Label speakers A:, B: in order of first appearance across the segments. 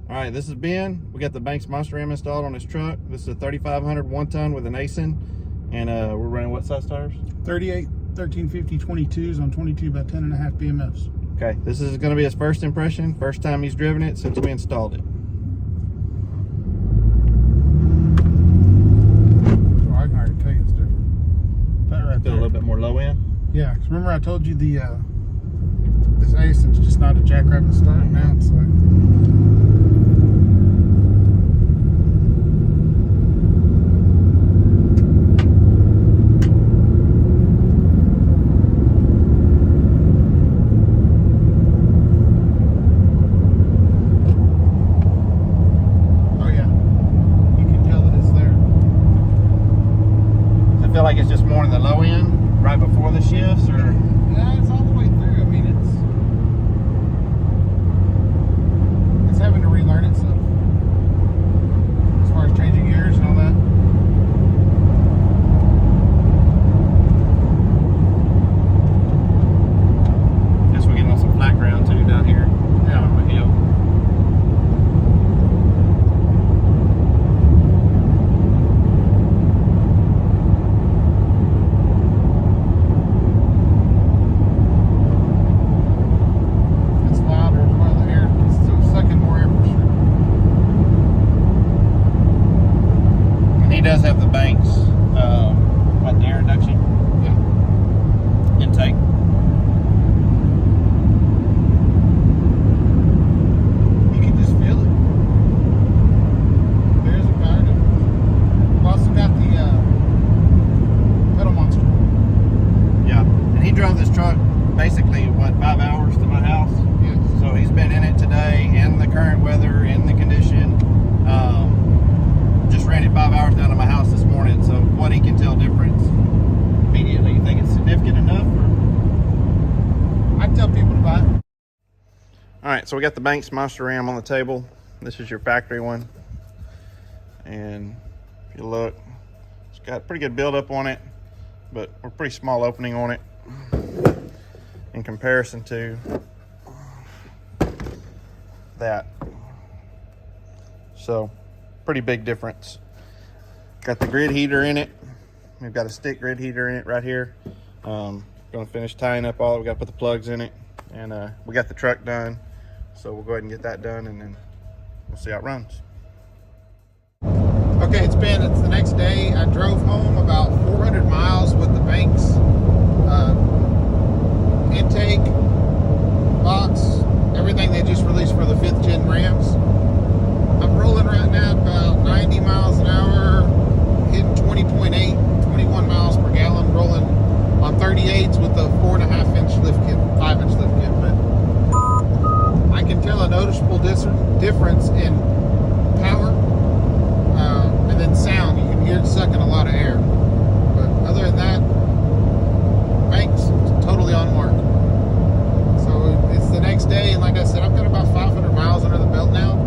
A: All right, this is Ben. We got the Banks Monster Ram installed on this truck. This is a 3500 1-ton with an ASIN, and we're running what size tires?
B: 38 1350 22s on 22 by 10.5 BMFs.
A: Okay, this is going to be his first impression, first time he's driven it since we installed it.
B: Oh, I can already tell you it's different. That right
A: Feel a little bit more low end.
B: Yeah, 'cause remember I told you the this ASIN's just not a jackrabbit start. Now it's like.
A: I feel like it's just more in the low end right before the shifts, or
B: Yeah, it's all the way through. I mean, it's having to relearn itself as far as changing gears and all that.
A: guess we're getting on some flat ground too down here.
B: Yeah,
A: on the hill.
B: it's louder as well. The air, it's still sucking more air for sure.
A: And he does have the Banks, what, the air induction
B: Yeah.
A: intake.
B: You can just feel it. There's a power difference. We've also got the pedal monster.
A: Yeah, and he drove this truck basically, what, 5 hours to my house?
B: Yes.
A: So he's been in it today, in the current weather, in the condition. Just ran it 5 hours down to my house this morning, so what he can tell difference immediately. You think it's significant enough? Or?
B: I'd tell people to buy it.
A: All right, so we got the Banks Monster Ram on the table. This is your factory one. And if you look, it's got pretty good buildup on it, but a pretty small opening on it in comparison to that. So, pretty big difference. Got the grid heater in it. We've got a stick grid heater in it right here. Gonna finish tying up all. We got to put the plugs in it, and we got the truck done. So we'll go ahead and get that done, and then we'll see how it runs.
B: Okay, it's the next day. I drove home about 400 miles with the Banks intake box, everything they just released for the 5th gen Rams. I'm rolling right now about 90 miles an hour, hitting 20.8, 21 miles per gallon, rolling on 38s with a 4.5 inch lift kit, 5 inch lift kit. But I can tell a noticeable difference in power and then sound. You can hear it sucking a lot of air. But other than that, Banks totally on mark. So it's the next day, and like I said, I've got about 500 miles under the belt now,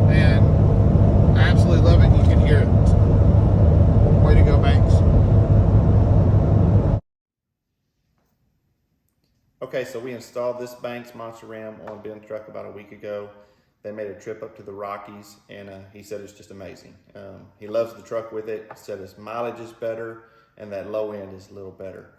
B: and I absolutely love it. You can hear it. Way to go, Banks.
A: Okay, so we installed this Banks Monster Ram on Ben's truck about a week ago. They made a trip up to the Rockies, and he said it's just amazing. He loves the truck with it. He said his mileage is better, and that low end is a little better.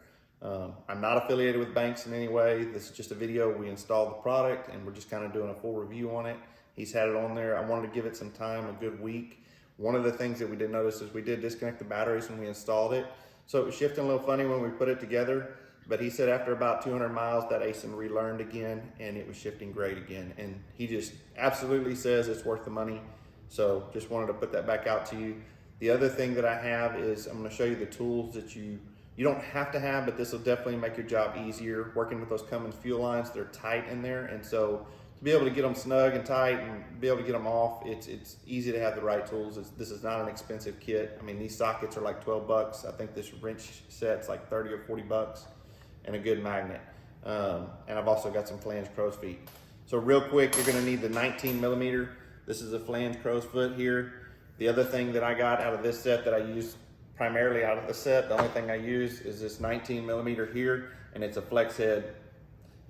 A: I'm not affiliated with Banks in any way. This is just a video. We installed the product, and we're just kind of doing a full review on it. He's had it on there. I wanted to give it some time, a good week. One of the things that we did notice is we did disconnect the batteries when we installed it. So it was shifting a little funny when we put it together. But he said after about 200 miles, that ASIN relearned again, and it was shifting great again. And he just absolutely says it's worth the money. So just wanted to put that back out to you. The other thing that I have is I'm going to show you the tools that you don't have to have, but this will definitely make your job easier. Working with those Cummins fuel lines, they're tight in there. And so to be able to get them snug and tight and be able to get them off, it's easy to have the right tools. This is not an expensive kit. I mean, these sockets are like 12 bucks. I think this wrench set's like 30 or 40 bucks. And a good magnet. And I've also got some flange crow's feet. So real quick, you're gonna need the 19 millimeter. This is a flange crow's foot here. The other thing that I got out of this set that I use primarily out of the set, the only thing I use is this 19 millimeter here, and it's a flex head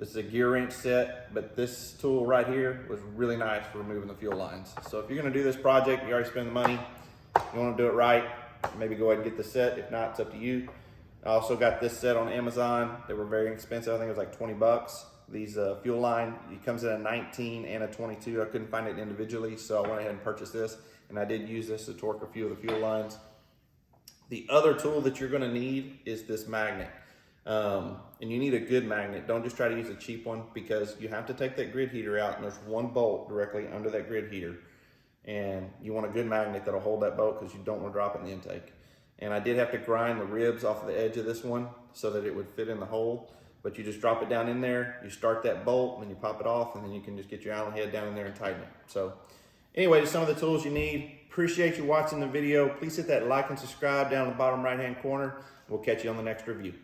A: This is a gear wrench set, but this tool right here was really nice for removing the fuel lines. So if you're gonna do this project, you already spend the money, you wanna do it right, maybe go ahead and get the set. If not, it's up to you. I also got this set on Amazon. They were very inexpensive. I think it was like 20 bucks. These fuel line, it comes in a 19 and a 22. I couldn't find it individually, so I went ahead and purchased this. And I did use this to torque a few of the fuel lines. The other tool that you're gonna need is this magnet. And you need a good magnet. Don't just try to use a cheap one, because you have to take that grid heater out and there's one bolt directly under that grid heater. And you want a good magnet that'll hold that bolt, because you don't want to drop it in the intake. And I did have to grind the ribs off of the edge of this one so that it would fit in the hole. But you just drop it down in there, you start that bolt, and then you pop it off, and then you can just get your Allen head down in there and tighten it. So anyway, just some of the tools you need. Appreciate you watching the video. Please hit that like and subscribe down in the bottom right-hand corner. We'll catch you on the next review.